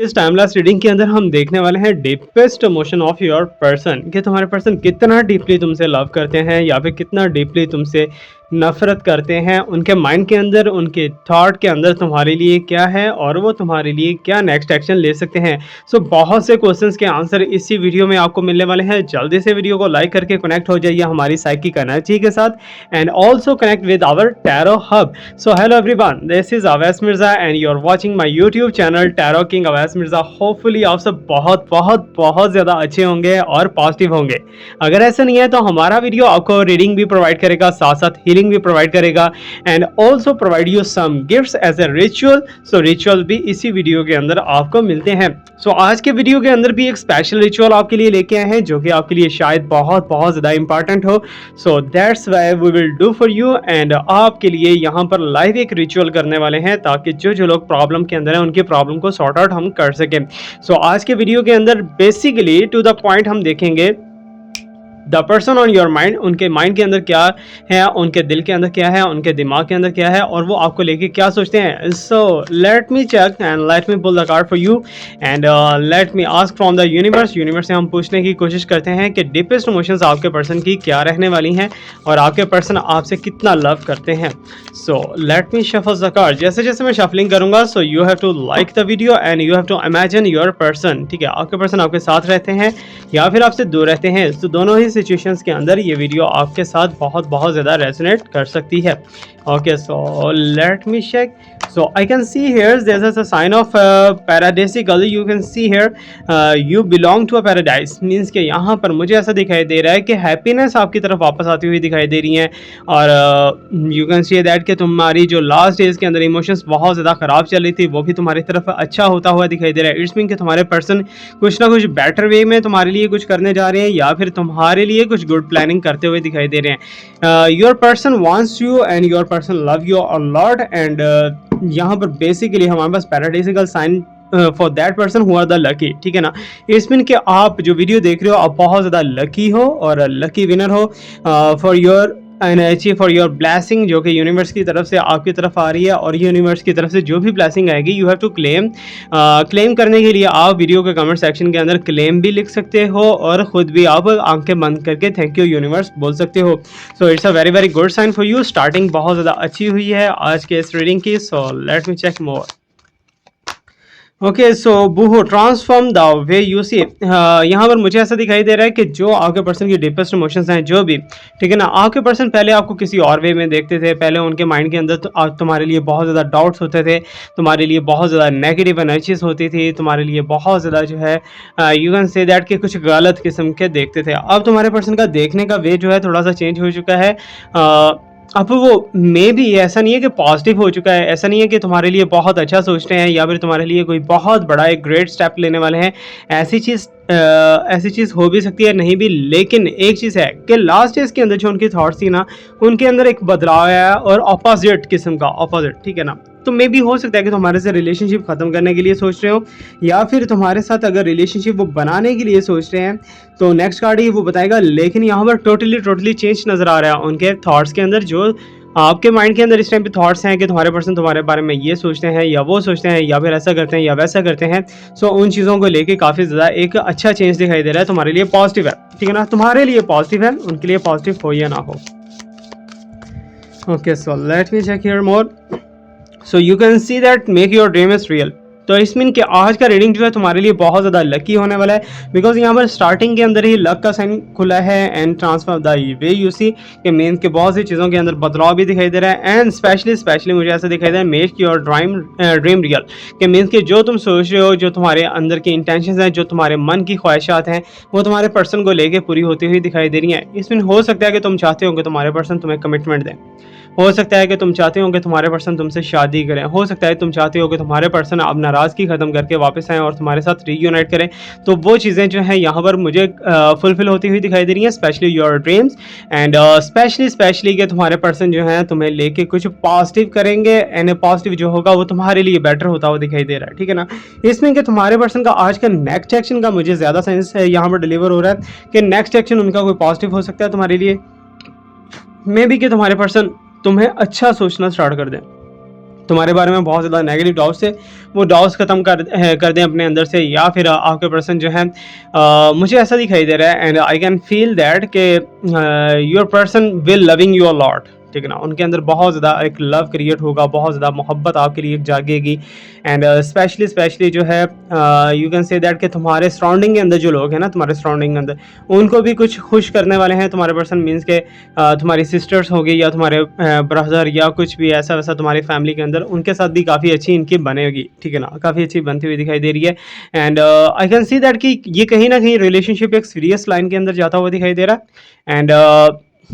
इस timeless reading के अंदर हम देखने वाले हैं deepest emotion of your person कि तुम्हारे पर्सन कितना डीपली तुमसे लव करते हैं या फिर कितना डीपली तुमसे नफरत करते हैं। उनके माइंड के अंदर, उनके थॉट के अंदर तुम्हारे लिए क्या है और वो तुम्हारे लिए क्या नेक्स्ट एक्शन ले सकते हैं। सो बहुत से क्वेश्चंस के आंसर इसी वीडियो में आपको मिलने वाले हैं। जल्दी से वीडियो को लाइक करके कनेक्ट हो जाइए हमारी साइकिक एनर्जी के साथ and also connect with our tarot hub. So hello everyone, this is Awais Mirza and you are watching my YouTube channel tarot king Awais Mirza. Hopefully आप सब बहुत बहुत बहुत ज़्यादा अच्छे होंगे और पॉजिटिव होंगे। अगर ऐसा नहीं है तो हमारा वीडियो आपको रीडिंग भी प्रोवाइड करेगा, साथ साथ हीलिंग भी प्रोवाइड करेगा and also provide you some gifts as a ritual. So ritual भी इसी वीडियो के अंदर आपको मिलते हैं। सो आज के वीडियो के अंदर भी एक स्पेशल रिचुअल आपके लिए लेके आए हैं जो कि आपके लिए शायद बहुत बहुत ज़्यादा इंपॉर्टेंट हो। So that's why we will do for you and आपके लिए यहाँ पर लाइव एक रिचुअल करने वाले हैं ताकि जो जो लोग प्रॉब्लम के अंदर हैं उनकी प्रॉब्लम को सॉर्ट आउट हम कर सकें। सो आज के वीडियो के अंदर बेसिकली टू द पॉइंट हम देखेंगे the person on your mind, उनके माइंड के अंदर क्या है, उनके दिल के अंदर क्या है, उनके दिमाग के अंदर क्या है और वो आपको लेके क्या सोचते हैं। So let me check and let me pull the card for you and let me ask from the universe. Universe से हम पूछने की कोशिश करते हैं कि डीपेस्ट इमोशंस आपके पर्सन की क्या रहने वाली हैं और आपके पर्सन आपसे कितना लव करते हैं। So let me shuffle the card. जैसे जैसे मैं शफलिंग करूंगा so you have to like the video and you have to imagine your person. ठीक है, आपके पर्सन आपके साथ रहते हैं या फिर आपसे दूर रहते हैं। तो दोनों ही सिचुएशंस के अंदर ये वीडियो आपके साथ बहुत बहुत ज़्यादा रेजोनेट कर सकती है। Okay, so let me check. So I can see here there is a sign of paradisical. You can see here you belong to a paradise. Means कि यहाँ पर मुझे ऐसा दिखाई दे रहा है कि हैप्पीनेस आपकी तरफ वापस आती हुई दिखाई दे रही है और यू कैन सी दैट कि तुम्हारी जो लास्ट डेज के अंदर इमोशंस बहुत ज़्यादा ख़राब चल रही थी वो भी तुम्हारी तरफ अच्छा होता हुआ दिखाई दे रहा है। इट्स मीन कि तुम्हारे पर्सन कुछ ना कुछ बेटर वे में तुम्हारे लिए कुछ करने जा रहे हैं या फिर तुम्हारे लिए कुछ गुड प्लानिंग करते हुए दिखाई दे रहे हैं। Your person wants you and your person love you a lot and यहाँ पर बेसिकली हमारे पास paradisical sign for that person who are the lucky. ठीक है ना, इस मीन कि आप जो वीडियो देख रहे हो आप बहुत ज़्यादा लकी हो और लकी विनर हो for your energy, for your blessing जो कि यूनिवर्स की तरफ से आपकी तरफ आ रही है और यूनिवर्स की तरफ से जो भी ब्लेसिंग आएगी you have to claim. Claim करने के लिए आप वीडियो के कमेंट सेक्शन के अंदर क्लेम भी लिख सकते हो और ख़ुद भी आप आंखें बंद करके थैंक यू यूनिवर्स बोल सकते हो। So it's a very very good sign for you. Starting बहुत ज़्यादा अच्छी हुई है आज के इस रीडिंग की। So let me check more. Okay, so boho transform the way you see. यहाँ पर मुझे ऐसा दिखाई दे रहा है कि जो आपके पर्सन की डीपेस्ट इमोशंस हैं जो भी, ठीक है ना, आपके पर्सन पहले आपको किसी और वे में देखते थे। पहले उनके माइंड के अंदर तुम्हारे लिए बहुत ज़्यादा डाउट्स होते थे, तुम्हारे लिए बहुत ज़्यादा नेगेटिव एनर्जीज होती थी, तुम्हारे लिए बहुत ज़्यादा जो है यू कैन से दैट कि कुछ गलत किस्म के देखते थे। अब तुम्हारे पर्सन का देखने का वे जो है थोड़ा सा चेंज हो चुका है। अब वो मे भी ऐसा नहीं है कि पॉजिटिव हो चुका है, ऐसा नहीं है कि तुम्हारे लिए बहुत अच्छा सोच रहे हैं या फिर तुम्हारे लिए कोई बहुत बड़ा एक ग्रेट स्टेप लेने वाले हैं। ऐसी चीज़ हो भी सकती है, नहीं भी, लेकिन एक चीज़ है कि लास्ट डेज के अंदर जो उनकी थॉट्स थी ना उनके अंदर एक बदलाव आया और अपोजिट किस्म का, अपोजिट, ठीक है ना। तो मे भी हो सकता है कि तुम्हारे से रिलेशनशिप ख़त्म करने के लिए सोच रहे हो या फिर तुम्हारे साथ अगर रिलेशनशिप वो बनाने के लिए सोच रहे हैं तो नेक्स्ट कार्ड ही वो बताएगा। लेकिन यहाँ पर टोटली चेंज नज़र आ रहा है उनके थॉट्स के अंदर। जो आपके माइंड के अंदर इस टाइम पे थॉट्स हैं कि तुम्हारे पर्सन तुम्हारे बारे में ये सोचते हैं या वो सोचते हैं या फिर ऐसा करते हैं या वैसा करते हैं। सो उन चीज़ों को लेके काफ़ी ज़्यादा एक अच्छा चेंज दिखाई दे रहा है, तुम्हारे लिए पॉजिटिव है। ठीक है ना, तुम्हारे लिए पॉजिटिव है, उनके लिए पॉजिटिव हो या ना हो। Okay, so let me check here more. So you can see that make your dream is real. तो इस मीन कि आज का रीडिंग जो है तुम्हारे लिए बहुत ज़्यादा लकी होने वाला है बिकॉज यहाँ पर स्टार्टिंग के अंदर ही लक का साइन खुला है and transfer the way you see कि मीन के बहुत सी चीज़ों के अंदर बदलाव भी दिखाई दे रहा है एंड स्पेशली मुझे ऐसा दिखाई दे रहा है मेक योर ड्रीम रियल कि मीन्स कि जो तुम सोच रहे हो, जो तुम्हारे अंदर की इंटेंशन हैं, जो तुम्हारे मन की ख्वाहिशात हैं वो तुम्हारे पर्सन को लेके पूरी होती हुई दिखाई दे रही हैं। इसमें हो सकता है कि तुम चाहते हो कि तुम्हारे पर्सन तुम्हें कमिटमेंट दें, हो सकता है कि तुम चाहते हो कि तुम्हारे पर्सन तुमसे शादी करें, हो सकता है तुम चाहते हो कि तुम्हारे पर्सन अब नाराज़गी ख़त्म करके वापस आएँ और तुम्हारे साथ रीयूनाइट करें। तो वो चीज़ें जो हैं यहाँ पर मुझे फुलफिल होती हुई दिखाई दे रही हैं, specially your dreams and specially कि तुम्हारे पर्सन जो हैं तुम्हें लेके कुछ पॉजिटिव करेंगे एंड पॉजिटिव जो होगा वो तुम्हारे लिए बेटर होता हुआ दिखाई दे रहा है। ठीक है ना, इसमें कि तुम्हारे पर्सन का आज का नेक्स्ट एक्शन का मुझे ज़्यादा सेंस यहाँ पर डिलीवर हो रहा है कि नेक्स्ट एक्शन उनका कोई पॉजिटिव हो सकता है तुम्हारे लिए। मे बी कि तुम्हारे पर्सन तुम्हें अच्छा सोचना स्टार्ट कर दें, तुम्हारे बारे में बहुत ज़्यादा नेगेटिव डाउट्स थे, वो डाउट्स ख़त्म कर दें अपने अंदर से, या फिर आपके पर्सन जो है मुझे ऐसा दिखाई दे रहा है and I can feel that कि your person will loving you a lot, ठीक है ना। उनके अंदर बहुत ज़्यादा एक लव क्रिएट होगा, बहुत ज़्यादा मोहब्बत आपके लिए जागेगी एंड स्पेशली जो है यू कैन से दैट कि तुम्हारे सराउंडिंग के अंदर जो लोग हैं ना, तुम्हारे सराउंडिंग के अंदर उनको भी कुछ खुश करने वाले हैं तुम्हारे पर्सन। मीन्स के तुम्हारी सिस्टर्स होगी या तुम्हारे ब्रदर या कुछ भी ऐसा वैसा तुम्हारी फैमिली के अंदर, उनके साथ भी काफ़ी अच्छी इनकी बनेगी, ठीक है ना, काफ़ी अच्छी बनती हुई दिखाई दे रही है। And I can see that कि ये कहीं ना कहीं रिलेशनशिप एक सीरियस लाइन के अंदर जाता हुआ दिखाई दे रहा है। एंड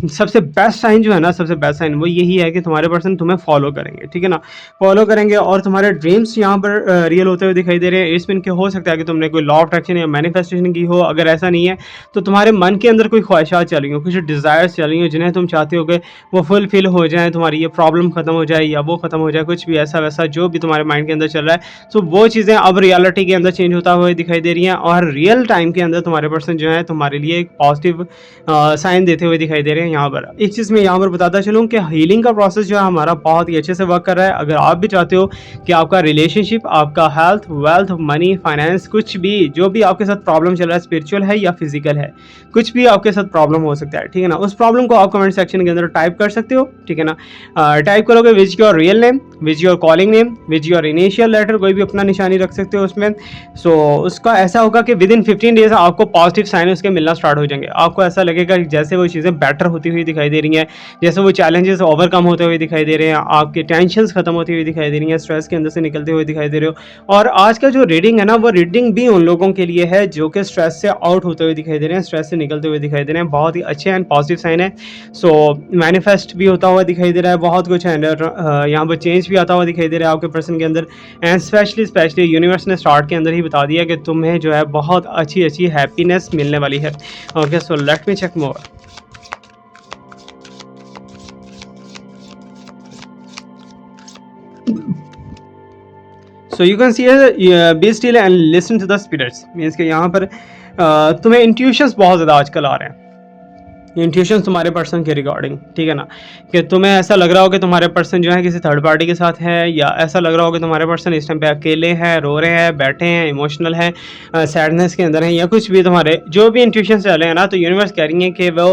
सबसे बेस्ट साइन जो है ना, सबसे बेस्ट साइन वो यही है कि तुम्हारे पर्सन तुम्हें फॉलो करेंगे, ठीक है ना, फॉलो करेंगे और तुम्हारे ड्रीम्स यहाँ पर रियल होते हुए दिखाई दे रहे हैं। इसमें इनके हो सकता है कि तुमने कोई लॉ ऑफ अट्रैक्शन या मैनिफेस्टेशन की हो। अगर ऐसा नहीं है तो तुम्हारे मन के अंदर कोई ख्वाहिशात चल रही हो, कुछ डिज़ायर्स चल रही हो जिन्हें तुम चाहते हो कि वो फुलफिल हो जाए, तुम्हारी ये प्रॉब्लम खत्म हो जाए या वो खत्म हो जाए, कुछ भी ऐसा वैसा जो भी तुम्हारे माइंड के अंदर चल रहा है, तो वो चीज़ें अब रियलिटी के अंदर चेंज होता हुआ दिखाई दे रही हैं और रियल टाइम के अंदर तुम्हारे पर्सन जो है तुम्हारे लिए एक पॉजिटिव साइन देते हुए दिखाई दे रहे हैं। यहाँ पर एक चीज़ मैं यहाँ पर बताता चलूँ कि हीलिंग का प्रोसेस जो है हमारा बहुत ही अच्छे से वर्क कर रहा है। अगर आप भी चाहते हो कि आपका रिलेशनशिप, आपका हेल्थ, वेल्थ, मनी, फाइनेंस, कुछ भी जो भी आपके साथ प्रॉब्लम चल रहा है, स्पिरिचुअल है या फिजिकल है, कुछ भी आपके साथ प्रॉब्लम हो सकता है, ठीक है ना, उस प्रॉब्लम को आप कमेंट सेक्शन के अंदर टाइप कर सकते हो, ठीक है ना। टाइप करोगे which your real name, which your calling name, which your initial letter, कोई भी अपना निशानी रख सकते हो उसमें। सो उसका ऐसा होगा कि विद इन 15 डेज आपको पॉजिटिव साइन उसके मिलना स्टार्ट हो जाएंगे। आपको ऐसा लगेगा कि जैसे वो चीज़ें बेटर होती हुई दिखाई दे रही हैं, जैसे वो चैलेंजेस ओवरकम होते हुए दिखाई दे रहे हैं, आपके टेंशन्स खत्म होती हुई दिखाई दे रही हैं, स्ट्रेस के अंदर से निकलते हुए दिखाई दे रहे हो। और आज का जो रीडिंग है ना, वो रीडिंग भी उन लोगों के लिए है जो कि स्ट्रेस से आउट होते हुए दिखाई दे रहे हैं, स्ट्रेस से निकलते हुए दिखाई दे रहे हैं। बहुत ही अच्छे एंड पॉजिटिव साइन है। सो मैनिफेस्ट भी होता हुआ दिखाई दे रहा है, बहुत कुछ है। यहाँ पर चेंज भी आता हुआ दिखाई दे रहा है आपके पर्सन के अंदर। एंड स्पेशली यूनिवर्स ने स्टार्ट के अंदर ही बता दिया कि तुम्हें जो है बहुत अच्छी हैप्पीनेस मिलने वाली है। Okay, so let me check more. So you can see be still and listen to the spirits. Means के यहाँ पर तुम्हें इंट्यूशंस बहुत ज़्यादा आजकल आ रहे हैं, इंट्यूशंस तुम्हारे पर्सन के रिगार्डिंग, ठीक है ना, कि तुम्हें ऐसा लग रहा हो कि तुम्हारे पर्सन जो है किसी थर्ड पार्टी के साथ है, या ऐसा लग रहा हो कि तुम्हारे पर्सन इस टाइम पे अकेले हैं, रो रहे हैं, बैठे हैं, इमोशनल हैं, सैडनेस के अंदर हैं, या कुछ भी तुम्हारे जो भी इंट्यूशंस चल रहे हैं ना, तो यूनिवर्स कह रही है कि वो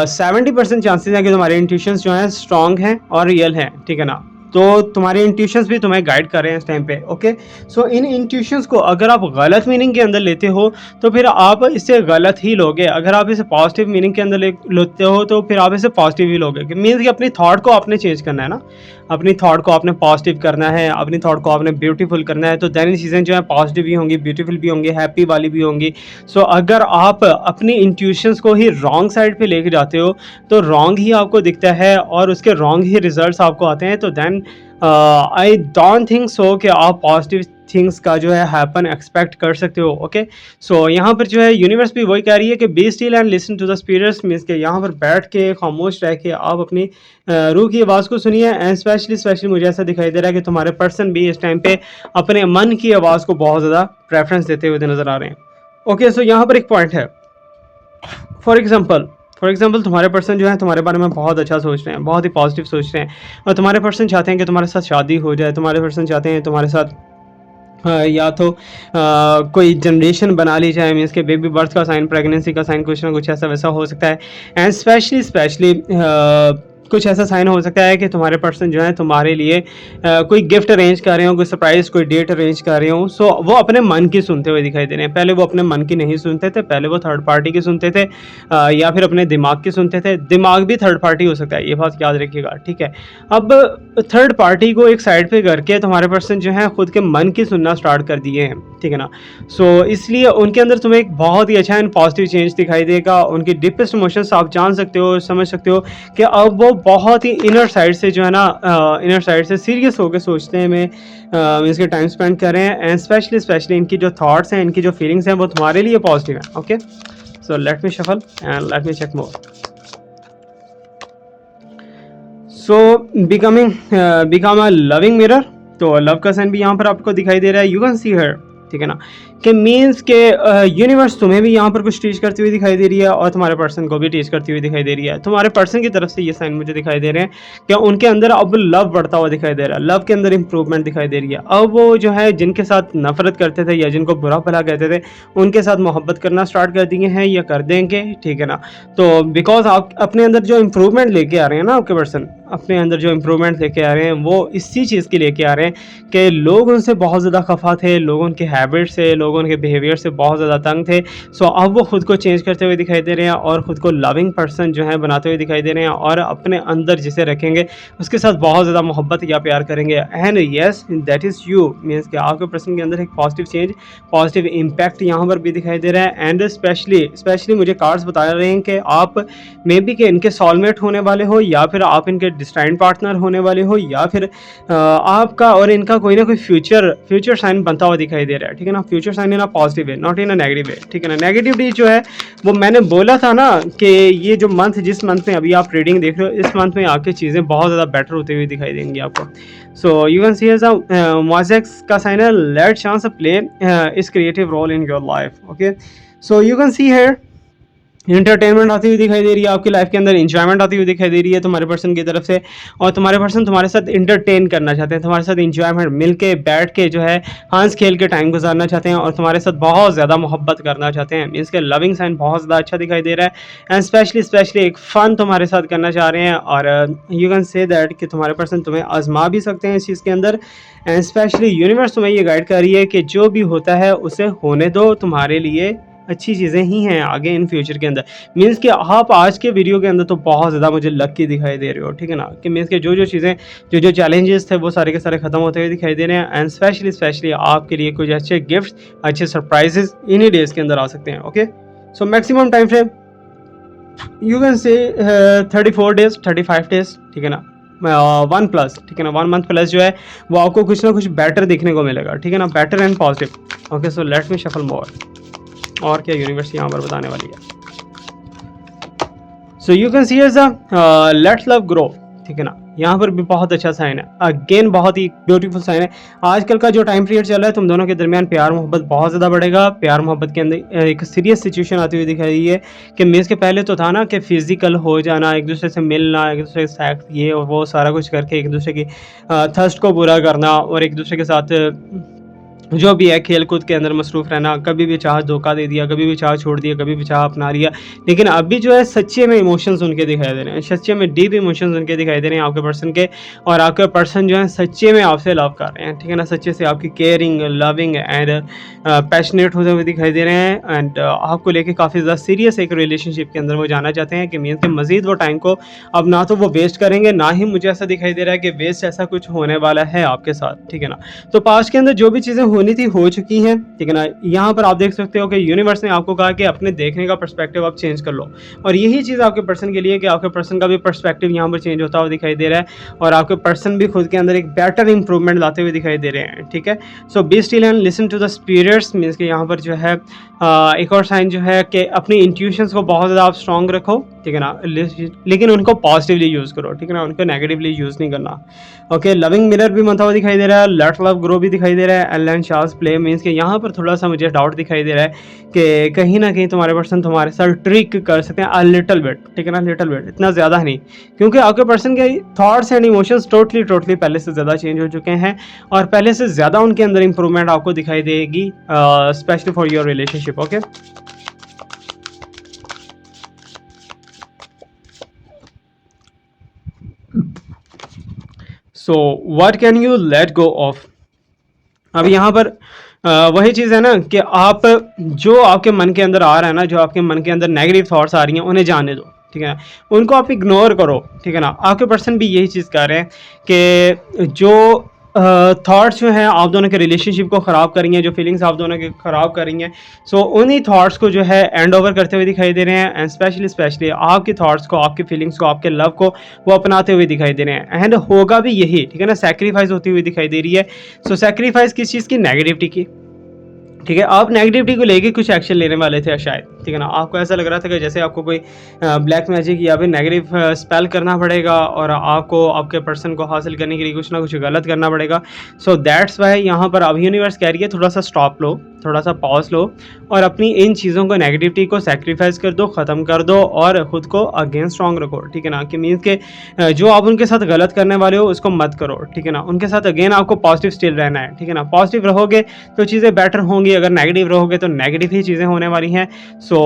70% चांसेस हैं कि तुम्हारे इंट्यूशंस जो हैं स्ट्रॉन्ग हैं और रियल हैं, ठीक है ना। तो तुम्हारे इंट्यूशंस भी तुम्हें गाइड कर रहे हैं इस टाइम पे। ओके, सो इन इंट्यूशंस को अगर आप गलत मीनिंग के अंदर लेते हो तो फिर आप इसे गलत ही लोगे। अगर आप इसे पॉजिटिव मीनिंग के अंदर लेते हो तो फिर आप इसे पॉजिटिव ही लोगे। मीन्स कि अपनी थॉट को आपने चेंज करना है ना, अपनी थॉट को आपने पॉजिटिव करना है, अपनी थॉट को आपने ब्यूटीफुल करना है, तो देन चीज़ें जो है पॉजिटिव भी होंगी, ब्यूटीफुल भी होंगी, हैप्पी वाली भी होंगी। सो अगर आप अपनी इंट्यूशंस को ही रॉन्ग साइड पे लेके जाते हो तो रॉन्ग ही आपको दिखता है और उसके रॉन्ग ही रिजल्ट्स आपको आते हैं। तो then I don't think so कि आप पॉजिटिव थिंग्स का जो है हैपन एक्सपेक्ट कर सकते हो। ओके, सो यहाँ पर जो है यूनिवर्स भी वही कह रही है कि be still and listen to the spirits. Means के यहाँ पर बैठ के खामोश रह के आप अपनी रूह की आवाज़ को सुनिए। एंड स्पेशली मुझे ऐसा दिखाई दे रहा है कि तुम्हारे पर्सन भी इस टाइम पे अपने मन की आवाज़ को बहुत ज़्यादा प्रेफरेंस देते हुए नज़र आ रहे हैं। ओके, सो यहाँ पर एक पॉइंट है, फॉर एग्जाम्पल तुम्हारे पर्सन जो है तुम्हारे बारे में बहुत अच्छा सोच रहे हैं, बहुत ही पॉजिटिव सोच रहे हैं, और तुम्हारे पर्सन चाहते हैं कि तुम्हारे साथ शादी हो जाए, तुम्हारे पर्सन चाहते हैं तुम्हारे साथ या तो कोई जनरेशन बना ली जाए। मीन्स के बेबी बर्थ का साइन, प्रेगनेंसी का साइन, कुछ ना कुछ ऐसा वैसा हो सकता है। एंड स्पेशली कुछ ऐसा साइन हो सकता है कि तुम्हारे पर्सन जो है तुम्हारे लिए कोई गिफ्ट अरेंज कर रहे हो, कोई सरप्राइज, कोई डेट अरेंज कर रहे हो। सो वो अपने मन की सुनते हुए दिखाई दे रहे हैं। पहले वो अपने मन की नहीं सुनते थे, पहले वो थर्ड पार्टी की सुनते थे, या फिर अपने दिमाग की सुनते थे। दिमाग भी थर्ड पार्टी हो सकता है, ये बात याद रखिएगा, ठीक है। अब थर्ड पार्टी को एक साइड पे करके तुम्हारे पर्सन जो है खुद के मन की सुनना स्टार्ट कर दिए हैं, ठीक है ना। सो इसलिए उनके अंदर तुम्हें एक बहुत ही अच्छा एंड पॉजिटिव चेंज दिखाई देगा। उनकी डीपेस्ट इमोशंस आप जान सकते हो, समझ सकते हो कि अब वो बहुत ही इनर साइड से जो है ना, इनर साइड से सीरियस होकर सोचने में इसके टाइम स्पेंड कर रहे हैं। एंड स्पेशली इनकी जो थॉट्स हैं, इनकी जो फीलिंग्स हैं, वो तुम्हारे लिए पॉजिटिव हैं। Okay, so let me shuffle and let me check more. So become a loving mirror, तो लव का साइन भी यहाँ पर आपको दिखाई दे रहा है। यू कैन सी हर, ठीक है ना, कि मीन्स के यूनिवर्स तुम्हें भी यहाँ पर कुछ टीच करती हुई दिखाई दे रही है और तुम्हारे पर्सन को भी टीच करती हुई दिखाई दे रही है। तुम्हारे पर्सन की तरफ से ये साइन मुझे दिखाई दे रहे हैं कि उनके अंदर अब लव बढ़ता हुआ दिखाई दे रहा है, लव के अंदर इंप्रूवमेंट दिखाई दे रही है। अब वो जो है जिनके साथ नफरत करते थे या जिनको बुरा भला कहते थे, उनके साथ मोहब्बत करना स्टार्ट कर दिए हैं या कर देंगे, ठीक है ना। तो बिकॉज आप अपने अंदर जो इंप्रूवमेंट लेके आ रहे हैं ना, आपके पर्सन अपने अंदर जो इंप्रूवमेंट लेके आ रहे हैं वो इसी चीज़ की लेके आ रहे हैं कि लोग उनसे बहुत ज़्यादा खफा थे, लोग उनके हैबिट से, लोग उनके बिहेवियर से बहुत ज़्यादा तंग थे। सो अब वो खुद को चेंज करते हुए दिखाई दे रहे हैं और ख़ुद को लविंग पर्सन जो है बनाते हुए दिखाई दे रहे हैं और अपने अंदर जिसे रखेंगे उसके साथ बहुत ज़्यादा मोहब्बत या प्यार करेंगे। And yes that is you, means कि आपके पर्सन के अंदर एक पॉजिटिव चेंज, पॉजिटिव इम्पैक्ट यहाँ पर भी दिखाई दे रहा है। एंड स्पेशली मुझे कार्ड्स बता रहे हैं कि आप मे बी कि इनके सॉलमेट होने वाले हो या फिर आप इनके डिस्टाइंड पार्टनर होने वाले हो या फिर आपका और इनका कोई ना कोई फ्यूचर साइन बनता हुआ दिखाई दे रहा है, ठीक है ना। Future sign in a positive way, not in a negative way, ठीक है ना। नेगेटिविटी जो है वो मैंने बोला था ना कि ये जो मंथ, जिस मंथ में अभी आप रीडिंग देख रहे हो, इस मंथ में आपकी चीज़ें बहुत ज़्यादा बेटर होती हुई दिखाई देंगी आपको। So you can see as mosaics का साइन है, let chance play is creative role in your life. Okay, so you can see here entertainment आती हुई दिखाई दे रही है आपकी लाइफ के अंदर, इंजॉयमेंट आती हुई दिखाई दे रही है तुम्हारे पर्सन की तरफ से। और तुम्हारे पर्सन तुम्हारे साथ इंटरटेन करना चाहते हैं, तुम्हारे साथ इंजॉयमेंट मिल के बैठ के जो है हंस खेल के टाइम गुजारना चाहते हैं और तुम्हारे साथ बहुत ज़्यादा मोहब्बत करना चाहते हैं। मीन्स के लविंग साइन बहुत ज़्यादा अच्छा दिखाई दे रहा है एंड स्पेशली एक फ़न तुम्हारे साथ करना चाह रहे हैं। और यू कैन से दैट कि तुम्हारे पर्सन तुम्हें आजमा भी सकते हैं इस चीज़ के अंदर। एंड स्पेशली यूनिवर्स तुम्हें ये गाइड कर रही है कि जो भी होता है उसे होने दो, तुम्हारे लिए अच्छी चीज़ें ही हैं आगे इन फ्यूचर के अंदर। मीन्स कि आप आज के वीडियो के अंदर तो बहुत ज़्यादा मुझे लकी दिखाई दे रहे हो, ठीक है ना, कि मीन्स के जो चीज़ें, जो चैलेंजेस थे वो सारे के सारे ख़त्म होते हुए दिखाई दे रहे हैं। एंड स्पेशली आपके लिए कुछ अच्छे गिफ्ट्स, अच्छे सरप्राइजेज इन्हीं डेज़ के अंदर आ सकते हैं। Okay, so maximum time frame you can say 34 days, 35 days, ठीक है ना, 1 प्लस, ठीक है ना, 1 मंथ प्लस जो है वो आपको कुछ ना कुछ बेटर देखने को मिलेगा, ठीक है ना, better and positive. Okay, so let's me shuffle more, और क्या यूनिवर्स यहाँ पर बताने वाली है। So you can see as let's love grow, ठीक है ना, यहाँ पर भी बहुत अच्छा साइन है, अगेन बहुत ही ब्यूटीफुल साइन है। आजकल का जो टाइम पीरियड चल रहा है तुम दोनों के दरमियान प्यार मोहब्बत बहुत ज़्यादा बढ़ेगा। प्यार मोहब्बत के अंदर एक सीरियस सिचुएशन आती हुई दिखाई रही है कि मीन्स के पहले तो था ना कि फिजिकल हो जाना, एक दूसरे से मिलना, एक दूसरे के सेक्स, ये और वो सारा कुछ करके एक दूसरे की थर्स्ट को पूरा करना और एक दूसरे के साथ जो भी है खेल कूद के अंदर मसरूफ़ रहना, कभी भी चाह धोखा दे दिया, कभी भी चाह छोड़ दिया, कभी भी चाह अपना लिया। लेकिन अभी जो है सच्चे में इमोशंस उनके दिखाई दे रहे हैं, सच्चे में डीप इमोशंस उनके दिखाई दे रहे हैं आपके पर्सन के। और आपके पर्सन जो है सच्चे में आपसे लव कर रहे हैं, ठीक है ना, सच्चे से आपकी केयरिंग, लविंग एंड पैशनेट होते हुए दिखाई दे रहे हैं। एंड आपको लेके काफ़ी ज़्यादा सीरियस एक रिलेशनशिप के अंदर वो जाना चाहते हैं कि मीन्स के मज़ीद वो टाइम को अब ना तो वो वेस्ट करेंगे, ना ही मुझे ऐसा दिखाई दे रहा है कि वेस्ट ऐसा कुछ होने वाला है आपके साथ, ठीक है ना। तो पास्ट के अंदर जो भी चीज़ें होनी थी हो चुकी हैं, ठीक है ना। यहाँ पर आप देख सकते हो कि यूनिवर्स ने आपको कहा कि अपने देखने का पर्सपेक्टिव आप चेंज कर लो, और यही चीज़ आपके पर्सन के लिए कि आपके पर्सन का भी पर्सपेक्टिव यहाँ पर चेंज होता हुआ दिखाई दे रहा है और आपके पर्सन भी खुद के अंदर एक बेटर इंप्रूवमेंट लाते हुए दिखाई दे रहे हैं, ठीक है। So be still and listen to the spirits, means कि यहाँ पर जो है एक और साइन जो है कि अपनी इंट्यूशंस को बहुत ज़्यादा आप स्ट्रॉन्ग रखो, ठीक है ना, लेकिन उनको पॉजिटिवली यूज़ करो, ठीक है ना, उनको नेगेटिवली यूज़ नहीं करना। ओके, लविंग मिरर भी बनता हुआ दिखाई दे रहा है, लेट्स लव ग्रो भी दिखाई दे रहा है, and let Charles play. Means कि यहाँ पर थोड़ा सा मुझे डाउट दिखाई दे रहा है कि कहीं ना कहीं तुम्हारे पर्सन तुम्हारे साथ ट्रिक कर सकते हैं, लिटिल बिट, ठीक है ना, लिटिल बिट, इतना ज़्यादा नहीं, क्योंकि आपके पर्सन के थॉट्स एंड इमोशंस टोटली पहले से ज़्यादा चेंज हो चुके हैं और पहले से ज़्यादा उनके अंदर इंप्रूवमेंट आपको दिखाई देगी, specially for your relationship. Okay, so what can you let go of. अब यहाँ पर वही चीज़ है ना कि आप जो आपके मन के अंदर आ रहा है ना, जो आपके मन के अंदर नेगेटिव थॉट्स आ रही हैं उन्हें जाने दो, ठीक है ना, उनको आप इग्नोर करो, ठीक है ना। आपके पर्सन भी यही चीज़ कर रहे हैं कि जो थॉट्स जो हैं आप दोनों के रिलेशनशिप को ख़राब कर रही हैं, जो फीलिंग्स आप दोनों के ख़राब कर रही हैं, सो उन्हीं थॉट्स को जो है एंड ओवर करते हुए दिखाई दे रहे हैं एंड स्पेशली आपके थॉट्स को, आपकी फीलिंग्स को, आपके लव को वो अपनाते हुए दिखाई दे रहे हैं। एंड होगा भी यही, ठीक है ना, सेक्रीफाइस होती हुई दिखाई दे रही है। सो सेक्रीफाइस किस चीज़ की? नेगेटिविटी की, ठीक है। आप नेगेटिविटी को लेके कुछ एक्शन लेने वाले थे शायद, ठीक है ना? आपको ऐसा लग रहा था कि जैसे आपको कोई ब्लैक मैजिक या फिर नेगेटिव स्पेल करना पड़ेगा और आपको आपके पर्सन को हासिल करने के लिए कुछ ना कुछ गलत करना पड़ेगा। सो दैट्स वाई यहाँ पर अब यूनिवर्स कह रही है थोड़ा-सा स्टॉप लो, थोड़ा-सा पॉज़ लो और अपनी इन चीज़ों को नेगेटिविटी को सैक्रिफाइस कर दो, ख़त्म कर दो और खुद को अगेन स्ट्रॉन्ग रखो, ठीक है ना? कि मीन्स के जो आप उनके साथ गलत करने वाले हो उसको मत करो, ठीक है ना? उनके साथ अगेन आपको पॉजिटिव स्टिल रहना है, ठीक है ना? पॉजिटिव रहोगे तो चीज़ें बेटर होंगी, अगर नेगेटिव रहोगे तो नेगेटिव ही चीज़ें होने वाली हैं। सो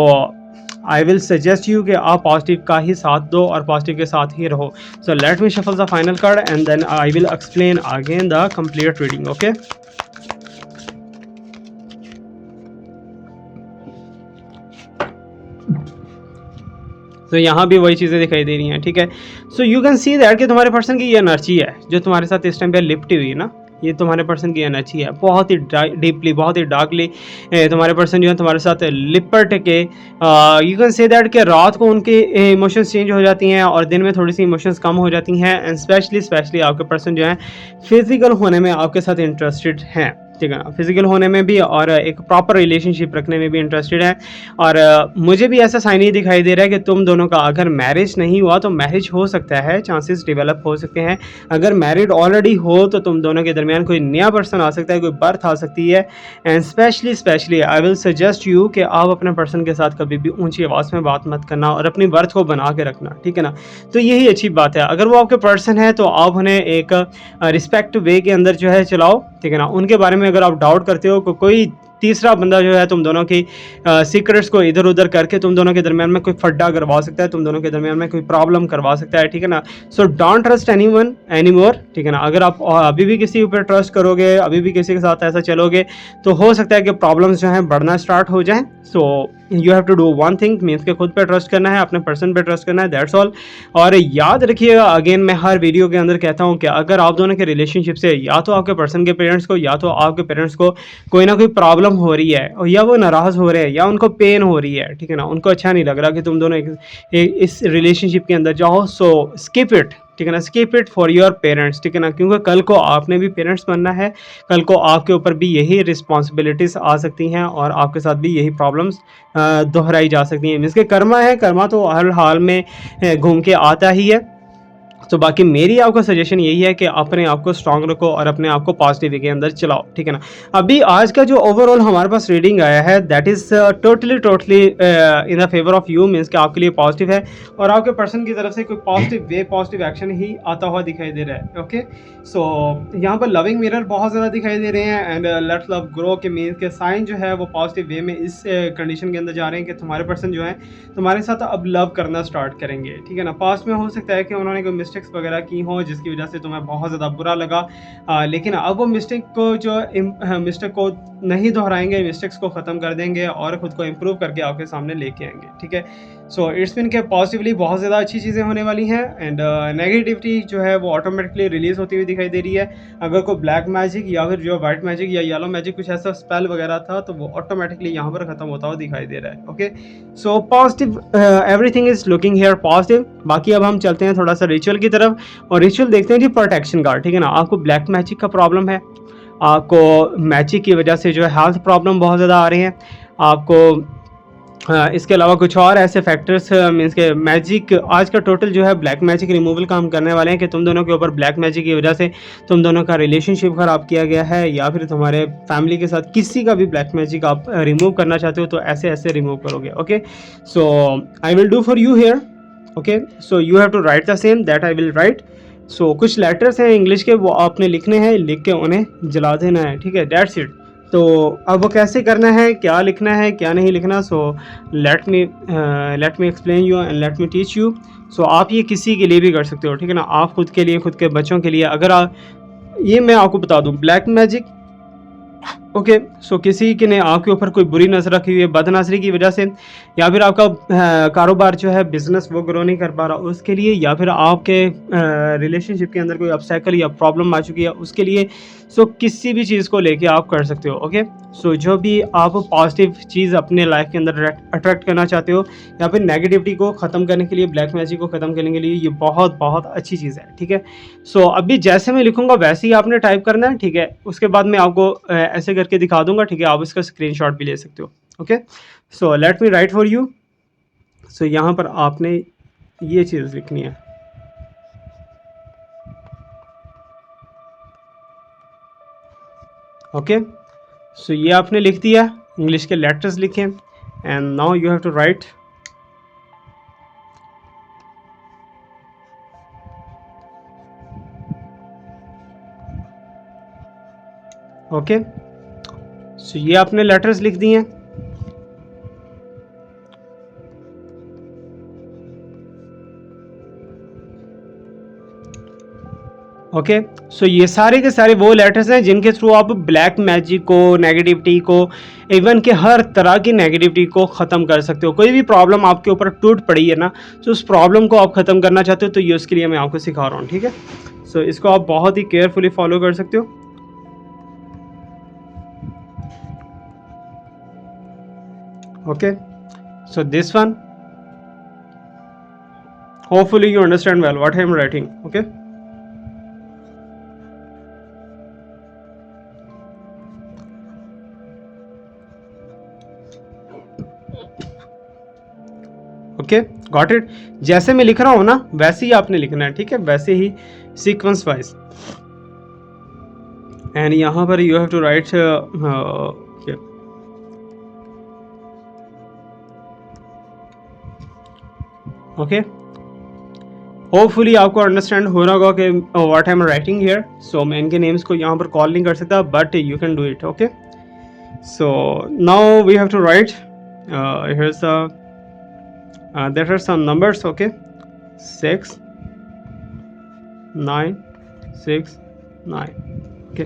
आई विल सजेस्ट यू कि आप पॉजिटिव का ही साथ दो और पॉजिटिव के साथ ही रहो। So let me shuffle the final card and then I will explain again the complete reading, okay? तो यहाँ भी वही चीज़ें दिखाई दे रही हैं, ठीक है? So you can see that कि तुम्हारे पर्सन की ये एनर्जी है जो तुम्हारे साथ इस टाइम पे लिपटी हुई है ना, ये तुम्हारे पर्सन की एनर्जी है, बहुत ही डीपली, बहुत ही डार्कली तुम्हारे पर्सन जो है तुम्हारे साथ लिपट के यू कैन से दैट कि रात को उनके इमोशंस चेंज हो जाती हैं और दिन में थोड़ी सी इमोशंस कम हो जाती हैं एंड स्पेशली आपके पर्सन जो है फिजिकल होने में आपके साथ इंटरेस्टेड हैं, ठीक है ना? फिजिकल होने में भी और एक प्रॉपर रिलेशनशिप रखने में भी इंटरेस्टेड है और मुझे भी ऐसा साइन ही दिखाई दे रहा है कि तुम दोनों का अगर मैरिज नहीं हुआ तो मैरिज हो सकता है, चांसेस डेवलप हो सकते हैं। अगर मैरिड ऑलरेडी हो तो तुम दोनों के दरमियान कोई नया पर्सन आ सकता है, कोई बर्थ आ सकती है and specially I will suggest you कि आप अपने पर्सन के साथ कभी भी ऊंची आवाज़ में बात मत करना और अपनी बर्थ को बना के रखना, ठीक है ना? तो यही अच्छी बात है। अगर वो आपके पर्सन है तो आप उन्हें एक रिस्पेक्ट वे के अंदर जो है चलाओ, ठीक है ना? उनके बारे में अगर आप डाउट करते हो कोई तीसरा बंदा जो है तुम दोनों की सीक्रेट्स को इधर उधर करके तुम दोनों के दरमियान में कोई फड्डा करवा सकता है, तुम दोनों के दरमियान में कोई प्रॉब्लम करवा सकता है, ठीक है ना? So don't trust anyone anymore, ठीक है ना? अगर आप अभी भी किसी ऊपर ट्रस्ट करोगे, अभी भी किसी के साथ ऐसा चलोगे तो हो सकता है कि प्रॉब्लम्स जो हैं बढ़ना स्टार्ट हो जाएं। So you have to do one thing, means के खुद पे ट्रस्ट करना है, अपने पर्सन पे ट्रस्ट करना है, दैट्स ऑल। और याद रखिएगा, अगेन मैं हर वीडियो के अंदर कहता हूँ कि अगर आप दोनों के रिलेशनशिप से या तो आपके पर्सन के पेरेंट्स को या तो आपके पेरेंट्स को कोई ना कोई प्रॉब्लम हो रही है और या वो नाराज़ हो रहे हैं या उनको पेन हो रही है, ठीक है ना? उनको अच्छा नहीं लग रहा कि तुम दोनों इस रिलेशनशिप के अंदर जाओ, सो स्किप इट, ठीक है ना? Skip it for your parents, ठीक है ना? क्योंकि कल को आपने भी पेरेंट्स बनना है, कल को आपके ऊपर भी यही रिस्पॉन्सिबिलिटीज़ आ सकती हैं और आपके साथ भी यही प्रॉब्लम्स दोहराई जा सकती हैं। मीन्स के कर्मा है, कर्मा तो हर हाल में घूम के आता ही है। तो बाकी मेरी आपको सजेशन यही है कि अपने आप को स्ट्रांग रखो और अपने आप को पॉजिटिव वे के अंदर चलाओ, ठीक है ना? अभी आज का जो ओवरऑल हमारे पास रीडिंग आया है that is totally in the favour of you, means कि आपके लिए पॉजिटिव है और आपके पर्सन की तरफ से कोई पॉजिटिव वे, पॉजिटिव एक्शन ही आता हुआ दिखाई दे रहा है, ओके? सो यहाँ पर लविंग मिरर बहुत ज़्यादा दिखाई दे रहे हैं एंड लेट्स लव ग्रो के मीन्स के साइन जो है वो पॉजिटिव वे में इस कंडीशन के अंदर जा रहे हैं कि तुम्हारे पर्सन जो है तुम्हारे साथ अब लव करना स्टार्ट करेंगे, ठीक है ना? पास्ट में हो सकता है कि उन्होंने कोई मिस्टेक्स वगैरह की हो जिसकी वजह से तुम्हें बहुत ज़्यादा बुरा लगा, लेकिन अब वो मिस्टेक को नहीं दोहराएंगे, मिस्टेक्स को ख़त्म कर देंगे और ख़ुद को इम्प्रूव करके आपके सामने लेके आएंगे, ठीक है? सो इट्स मीन के पॉजिटिवली बहुत ज़्यादा अच्छी चीज़ें होने वाली हैं एंड नेगेटिविटी जो है वो ऑटोमेटिकली रिलीज़ होती हुई दिखाई दे रही है। अगर कोई ब्लैक मैजिक या फिर जो वाइट मैजिक या येलो मैजिक कुछ ऐसा स्पेल वगैरह था तो वो ऑटोमेटिकली यहाँ पर ख़त्म होता हुआ दिखाई दे रहा है, okay? So positive, everything is looking here positive. बाकी अब हम चलते हैं थोड़ा सा रिचुअल की तरफ और रिचुअल देखते हैं जी प्रोटेक्शन कार्ड, ठीक है ना? आपको ब्लैक मैजिक का प्रॉब्लम है, आपको मैजिक की वजह से जो है हेल्थ प्रॉब्लम बहुत ज़्यादा आ रही हैं, आपको इसके अलावा कुछ और ऐसे फैक्टर्स मीन्स के मैजिक आज का टोटल जो है ब्लैक मैजिक रिमूवल का हम करने वाले हैं कि तुम दोनों के ऊपर ब्लैक मैजिक की वजह से तुम दोनों का रिलेशनशिप ख़राब किया गया है या फिर तुम्हारे फैमिली के साथ किसी का भी ब्लैक मैजिक आप रिमूव करना चाहते हो तो ऐसे ऐसे रिमूव करोगे, okay? So I will do for you here, okay? So you have to write the same that I will write. So कुछ लेटर्स हैं इंग्लिश के, वो आपने लिखने हैं, लिख के उन्हें जला देना है, ठीक है? That's it. तो अब वो कैसे करना है, क्या लिखना है, क्या नहीं लिखना, so let me explain you and let me teach you. So आप ये किसी के लिए भी कर सकते हो, ठीक है ना? आप खुद के लिए, खुद के बच्चों के लिए, अगर आप ये मैं आपको बता दूं ब्लैक मैजिक, ओके? सो किसी के ने आपके ऊपर कोई बुरी नज़र रखी हुई है बदनज़री की वजह से या फिर आपका कारोबार जो है बिज़नेस वो ग्रो नहीं कर पा रहा उसके लिए या फिर आपके रिलेशनशिप के अंदर कोई ऑब्स्टेकल या प्रॉब्लम आ चुकी है उसके लिए, सो किसी भी चीज़ को लेके आप कर सकते हो, ओके? सो जो भी आप पॉजिटिव चीज़ अपने लाइफ के अंदर अट्रैक्ट करना चाहते हो या फिर नेगेटिविटी को ख़त्म करने के लिए, ब्लैक मैजिक को ख़त्म करने के लिए ये बहुत बहुत अच्छी चीज़ है, ठीक है? सो अभी जैसे मैं लिखूँगा वैसे ही आपने टाइप करना है, ठीक है? उसके बाद मैं आपको ऐसे करके दिखा दूँगा, ठीक है? आप इसका स्क्रीनशॉट भी ले सकते हो, okay, so let me write for you. So यहाँ पर आपने ये चीज़ लिखनी है। ओके, सो ये आपने लिख दिया, इंग्लिश के लेटर्स लिखें, and now you have to write. Okay, so ये आपने लेटर्स लिख दिए हैं। ओके, सो ये सारे के सारे वो लेटर्स हैं जिनके थ्रू आप ब्लैक मैजिक को, नेगेटिविटी को, इवन के हर तरह की नेगेटिविटी को ख़त्म कर सकते हो। कोई भी प्रॉब्लम आपके ऊपर टूट पड़ी है ना, तो उस प्रॉब्लम को आप ख़त्म करना चाहते हो, तो ये उसके लिए मैं आपको सिखा रहा हूँ, ठीक है। सो इसको आप बहुत ही केयरफुली फॉलो कर सकते हो। Okay, so this one, hopefully you understand well what I am writing. Okay, okay, got it. जैसे मैं लिख रहा हूँ ना वैसे ही आपने लिखना है, ठीक है, वैसे ही सीक्वेंस वाइज। एंड यहाँ पर you have to write okay, hopefully आपको अंडरस्टैंड हो रहा होगा कि what I am writing here. So मैं इनके नेम्स को यहाँ पर कॉल नहीं कर सकता, but you can do it. Okay, so now we have to write here's there are some numbers, okay, 6 9 6 9। Okay,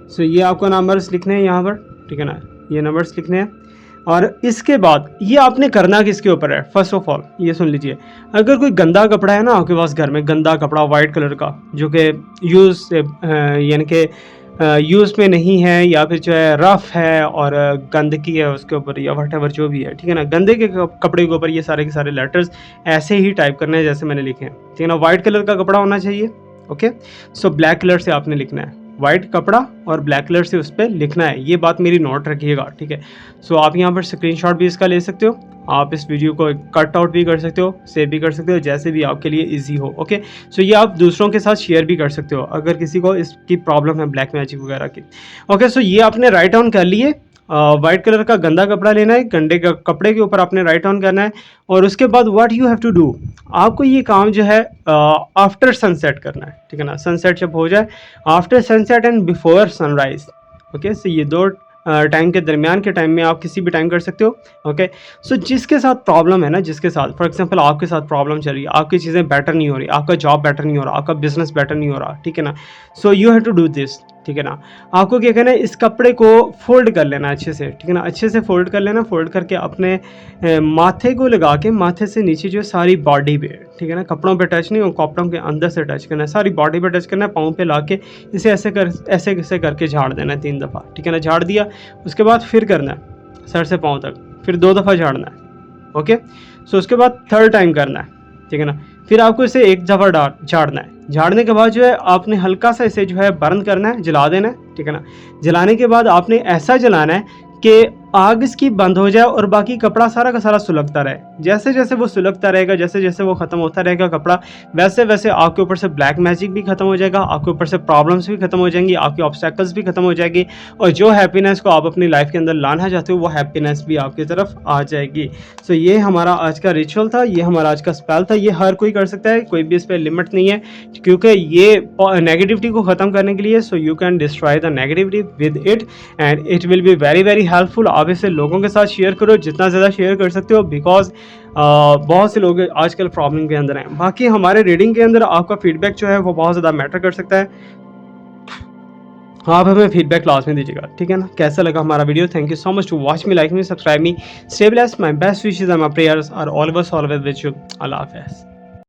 so ये आपको नंबर्स लिखने हैं यहाँ पर, ठीक है ना, ये नंबर्स लिखने हैं। और इसके बाद ये आपने करना किसके ऊपर है, फर्स्ट ऑफ ऑल ये सुन लीजिए। अगर कोई गंदा कपड़ा है ना आपके पास घर में, गंदा कपड़ा वाइट कलर का जो कि यूज़ यानी कि यूज़ में नहीं है, या फिर जो है रफ़ है और गंदगी है उसके ऊपर, या वट जो भी है, ठीक है ना, गंदे के कपड़े के ऊपर ये सारे के सारे लेटर्स ऐसे ही टाइप करने हैं जैसे मैंने लिखे हैं, ठीक है ना। वाइट कलर का कपड़ा होना चाहिए। ओके, सो ब्लैक कलर से आपने लिखना है, वाइट कपड़ा और ब्लैक कलर से उस पर लिखना है। ये बात मेरी नोट रखिएगा, ठीक है। सो आप यहाँ पर स्क्रीनशॉट भी इसका ले सकते हो, आप इस वीडियो को कट आउट भी कर सकते हो, सेव भी कर सकते हो, जैसे भी आपके लिए इजी हो। ओके, सो ये आप दूसरों के साथ शेयर भी कर सकते हो अगर किसी को इसकी प्रॉब्लम है ब्लैक मैजिक वगैरह की। ओके, सो ये आपने राइट डाउन कर लिए। वाइट कलर का गंदा कपड़ा लेना है, गंदे का कपड़े के ऊपर आपने राइट डाउन करना है। और उसके बाद what you have to do, आपको ये काम जो है आफ्टर सनसेट करना है, ठीक है ना। सनसेट जब हो जाए, after sunset and before sunrise. Okay, so ये दो टाइम के दरमियान के टाइम में आप किसी भी टाइम कर सकते हो। ओके, सो जिसके साथ प्रॉब्लम है ना, जिसके साथ फॉर एग्जांपल आपके साथ प्रॉब्लम चल रही है, आपकी चीज़ें बेटर नहीं हो रही, आपका जॉब बेटर नहीं हो रहा, आपका बिजनेस बेटर नहीं हो रहा, ठीक है ना। So you have to do this, ठीक है ना। आपको क्या करना है, इस कपड़े को फोल्ड कर लेना अच्छे से, ठीक है ना, अच्छे से फोल्ड कर लेना। फोल्ड करके अपने माथे को लगा के, माथे से नीचे जो सारी बॉडी पे, ठीक है ना, कपड़ों पे टच नहीं हो, कपड़ों के अंदर से टच करना है, सारी बॉडी पे टच करना है, पाँव पे ला के इसे ऐसे करके झाड़ देना है 3 दफ़ा, ठीक है ना। झाड़ दिया, उसके बाद फिर करना है सर से पाँव तक, फिर 2 दफ़ा झाड़ना है। ओके, सो उसके बाद 3rd टाइम करना है, ठीक है ना। फिर आपको इसे 1 दफ़ा झाड़ना है। झाड़ने के बाद जो है आपने हल्का सा इसे जो है बर्न करना है, जला देना है, ठीक है ना। जलाने के बाद आपने ऐसा जलाना है कि आग इसकी बंद हो जाए और बाकी कपड़ा सारा का सारा सुलगता रहे। जैसे जैसे वो सुलगता रहेगा, जैसे जैसे वो ख़त्म होता रहेगा कपड़ा, वैसे वैसे आपके ऊपर से ब्लैक मैजिक भी ख़त्म हो जाएगा, आपके ऊपर से प्रॉब्लम्स भी ख़त्म हो जाएंगी, आपकी ऑब्स्टेकल्स भी ख़त्म हो जाएगी, और जो हैप्पीनेस को आप अपनी लाइफ के अंदर लाना चाहते हो वो हैप्पीनेस भी आपकी तरफ आ जाएगी। सो ये हमारा आज का रिचुअल था, ये हमारा आज का स्पेल था। ये हर कोई कर सकता है, कोई भी इस पर लिमिट नहीं है, क्योंकि ये नेगेटिविटी को ख़त्म करने के लिए। सो you can destroy the negativity with it and it will be very very helpful. आप इसे लोगों के साथ शेयर करो, जितना ज़्यादा शेयर कर सकते हो, बिकॉज बहुत से लोग आजकल प्रॉब्लम के अंदर हैं। बाकी हमारे रीडिंग के अंदर आपका फीडबैक जो है वो बहुत ज़्यादा मैटर कर सकता है। आप हमें फीडबैक क्लास में दीजिएगा, ठीक है ना। कैसा लगा हमारा video? Thank you so much to watch me, like me, subscribe me, stay blessed, my best wishes and my prayers are always with you. Allah हाफ़िज़।